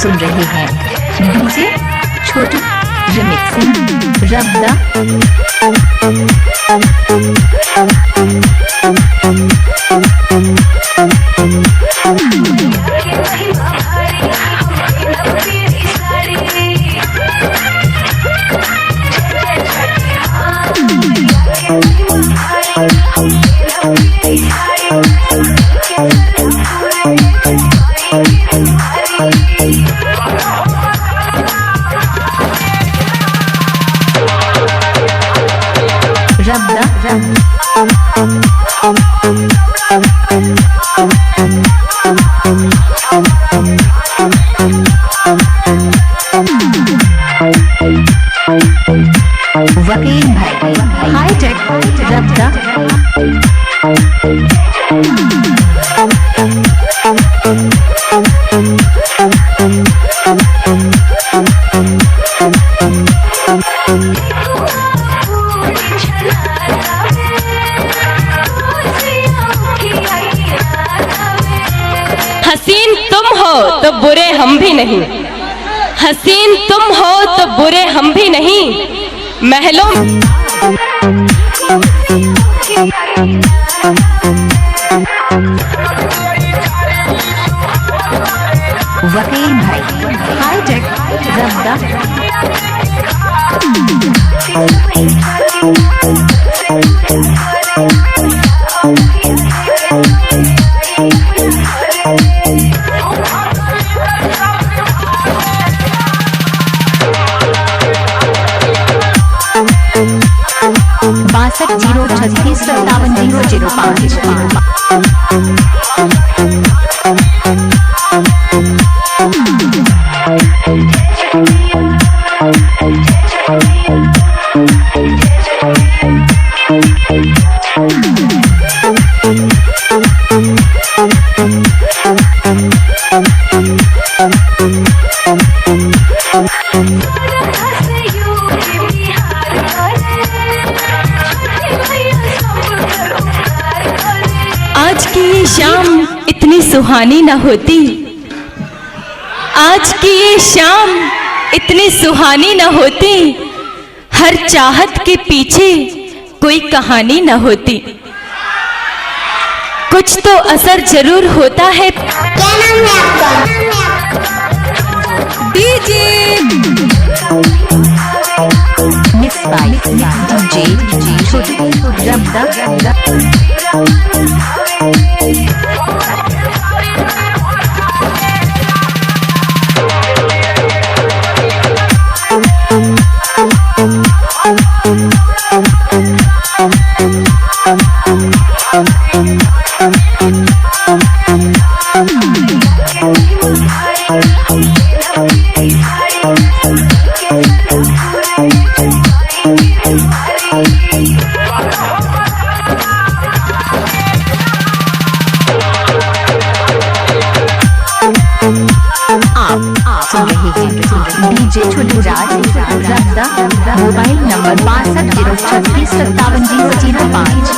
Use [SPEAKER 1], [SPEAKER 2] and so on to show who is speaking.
[SPEAKER 1] सुन रहे हैं डीजे छोटू रिमिक्सिंग रब्दा। वकील भाई हाईटेक रब्दा।
[SPEAKER 2] हसीन तुम हो तो बुरे हम भी नहीं, हसीन तुम हो तो बुरे हम भी नहीं, महलों
[SPEAKER 1] वकील भाई हाईटेक रब्दा। बासठ 036 57 005।
[SPEAKER 2] आज की ये शाम इतनी सुहानी न होती, आज की ये शाम इतनी सुहानी न होती, हर चाहत के पीछे कोई कहानी न होती। कुछ तो असर जरूर होता है।
[SPEAKER 3] क्या नाम है आपका?
[SPEAKER 2] DJ
[SPEAKER 1] mix by DJ Chhotu Rabda. सुन रहे हैं DJ Chhotu Rabda. Mobile number 62 036 57 005।